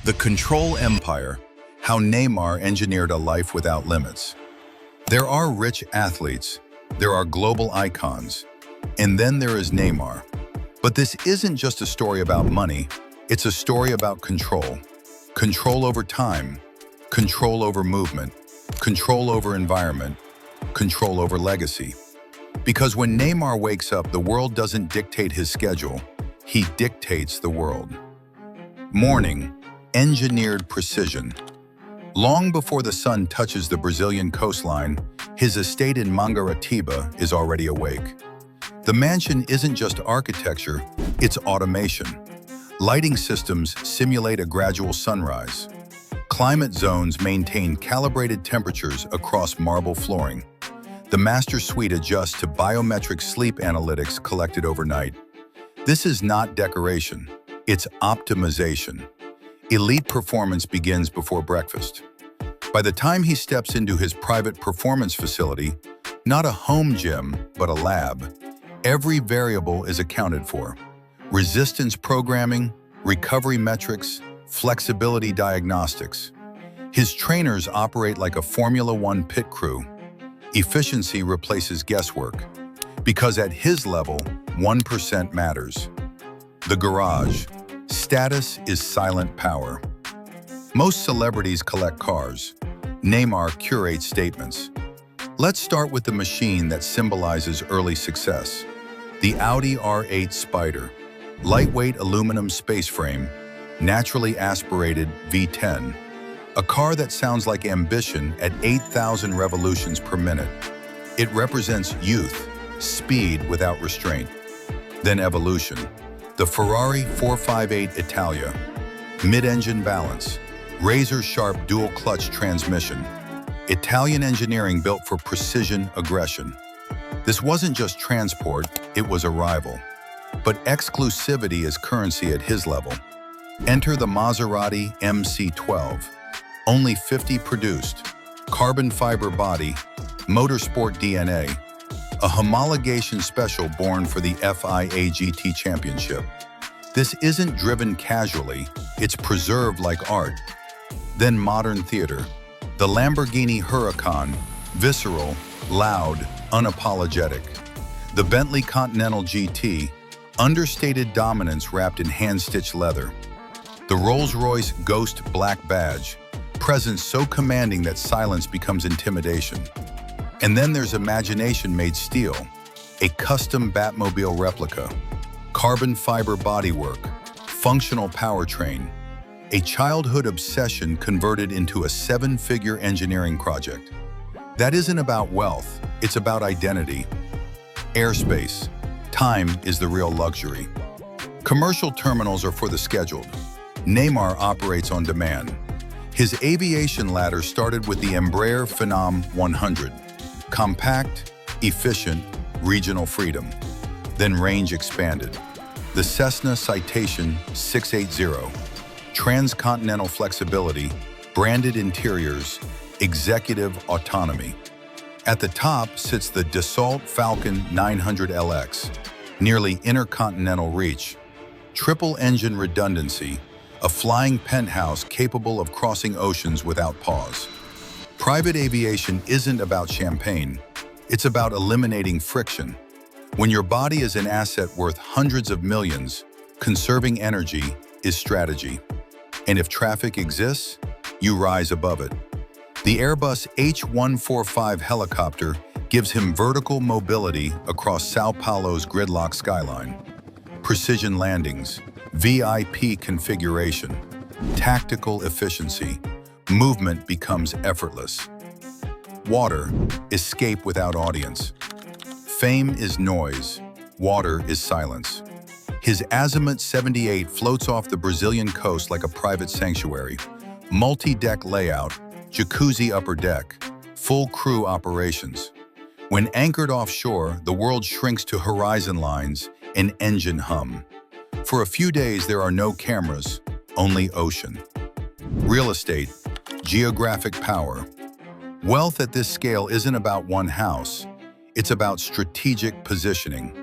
The Control Empire, how Neymar engineered a life without limits. There are rich athletes, there are global icons, and then there is Neymar. But this isn't just a story about money, it's a story about control. Control over time, control over movement, control over environment, control over legacy. Because when Neymar wakes up, the world doesn't dictate his schedule, he dictates the world. Morning, engineered precision. Long before the sun touches the Brazilian coastline, his estate in Mangaratiba is already awake. The mansion isn't just architecture, it's automation. Lighting systems simulate a gradual sunrise. Climate zones maintain calibrated temperatures across marble flooring. The master suite adjusts to biometric sleep analytics collected overnight. This is not decoration, it's optimization. Elite performance begins before breakfast. By the time he steps into his private performance facility, not a home gym, but a lab, every variable is accounted for. Resistance programming, recovery metrics, flexibility diagnostics. His trainers operate like a Formula One pit crew. Efficiency replaces guesswork, because at his level, 1% matters. The garage. Status is silent power. Most celebrities collect cars. Neymar curates statements. Let's start with the machine that symbolizes early success. The Audi R8 Spider. Lightweight aluminum space frame, naturally aspirated V10. A car that sounds like ambition at 8,000 revolutions per minute. It represents youth, speed without restraint. Then evolution. The Ferrari 458 Italia. Mid-engine balance. Razor-sharp dual-clutch transmission. Italian engineering built for precision aggression. This wasn't just transport, it was arrival. But exclusivity is currency at his level. Enter the Maserati MC12. Only 50 produced. Carbon fiber body, motorsport DNA. A homologation special born for the FIA GT Championship. This isn't driven casually, it's preserved like art. Then modern theater. The Lamborghini Huracán, visceral, loud, unapologetic. The Bentley Continental GT, understated dominance wrapped in hand-stitched leather. The Rolls-Royce Ghost Black Badge, presence so commanding that silence becomes intimidation. And then there's imagination made steel, a custom Batmobile replica, carbon fiber bodywork, functional powertrain, a childhood obsession converted into a seven-figure engineering project. That isn't about wealth, it's about identity. Airspace. Time is the real luxury. Commercial terminals are for the scheduled. Neymar operates on demand. His aviation ladder started with the Embraer Phenom 100. Compact, efficient, regional freedom. Then range expanded. The Cessna Citation 680. Transcontinental flexibility, branded interiors, executive autonomy. At the top sits the Dassault Falcon 900LX, nearly intercontinental reach. Triple engine redundancy, a flying penthouse capable of crossing oceans without pause. Private aviation isn't about champagne, it's about eliminating friction. When your body is an asset worth hundreds of millions, conserving energy is strategy. And if traffic exists, you rise above it. The Airbus H145 helicopter gives him vertical mobility across Sao Paulo's gridlock skyline. Precision landings, VIP configuration, tactical efficiency. Movement becomes effortless. Water, escape without audience. Fame is noise, water is silence. His Azimuth 78 floats off the Brazilian coast like a private sanctuary. Multi-deck layout, jacuzzi upper deck, full crew operations. When anchored offshore, the world shrinks to horizon lines, an engine hum. For a few days, there are no cameras, only ocean. Real estate, geographic power. Wealth at this scale isn't about one house, it's about strategic positioning.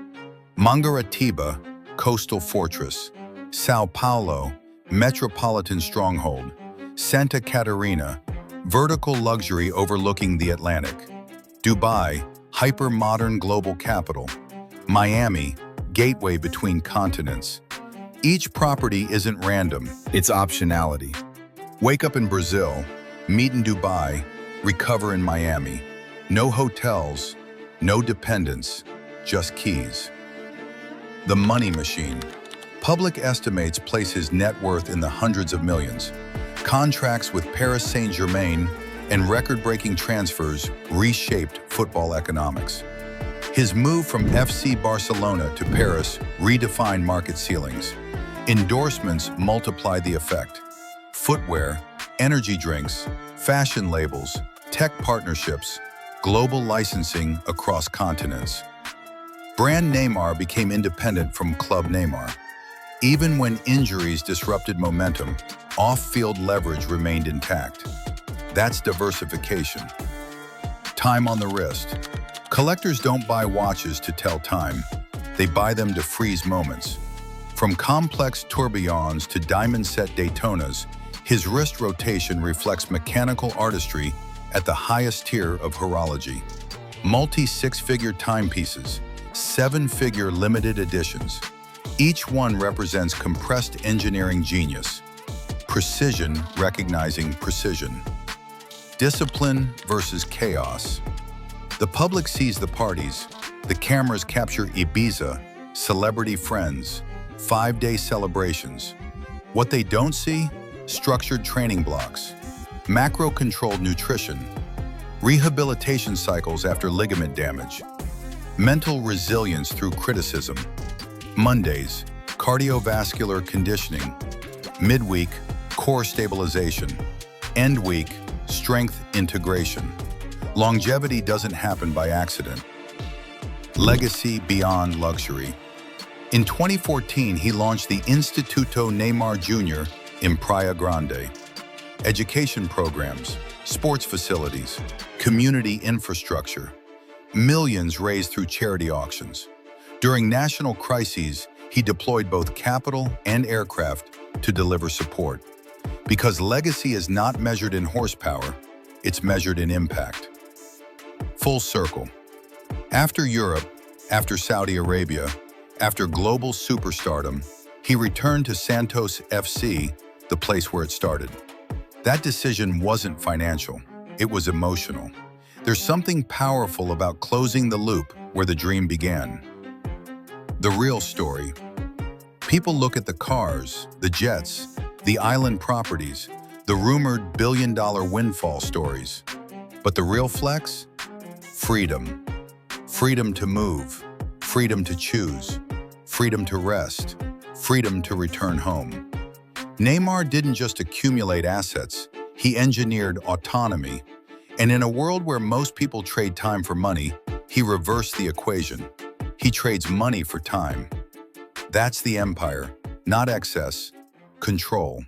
Mangaratiba, coastal fortress. Sao Paulo, metropolitan stronghold. Santa Catarina, vertical luxury overlooking the Atlantic. Dubai, hyper-modern global capital. Miami, gateway between continents. Each property isn't random, it's optionality. Wake up in Brazil, meet in Dubai, recover in Miami. No hotels, no dependents, just keys. The money machine. Public estimates place his net worth in the hundreds of millions. Contracts with Paris Saint-Germain and record-breaking transfers reshaped football economics. His move from FC Barcelona to Paris redefined market ceilings. Endorsements multiplied the effect. Footwear, energy drinks, fashion labels, tech partnerships, global licensing across continents. Brand Neymar became independent from Club Neymar. Even when injuries disrupted momentum, off-field leverage remained intact. That's diversification. Time on the wrist. Collectors don't buy watches to tell time. They buy them to freeze moments. From complex tourbillons to diamond-set Daytonas, his wrist rotation reflects mechanical artistry at the highest tier of horology. Multi-six-figure timepieces, seven-figure limited editions. Each one represents compressed engineering genius. Precision recognizing precision. Discipline versus chaos. The public sees the parties. The cameras capture Ibiza, celebrity friends, 5-day celebrations. What they don't see? Structured training blocks, macro-controlled nutrition, rehabilitation cycles after ligament damage, mental resilience through criticism. Mondays, cardiovascular conditioning. Midweek, core stabilization. End week, strength integration. Longevity doesn't happen by accident. Legacy beyond luxury. In 2014, he launched the Instituto Neymar Jr. in Praia Grande. Education programs, sports facilities, community infrastructure. Millions raised through charity auctions. During national crises, he deployed both capital and aircraft to deliver support. Because legacy is not measured in horsepower, it's measured in impact. Full circle. After Europe, after Saudi Arabia, after global superstardom, he returned to Santos FC, the place where it started. That decision wasn't financial, it was emotional. There's something powerful about closing the loop where the dream began. The real story. People look at the cars, the jets, the island properties, the rumored billion-dollar windfall stories. But the real flex? Freedom. Freedom to move, freedom to choose, freedom to rest, freedom to return home. Neymar didn't just accumulate assets, he engineered autonomy. And in a world where most people trade time for money, he reversed the equation. He trades money for time. That's the empire, not excess, control.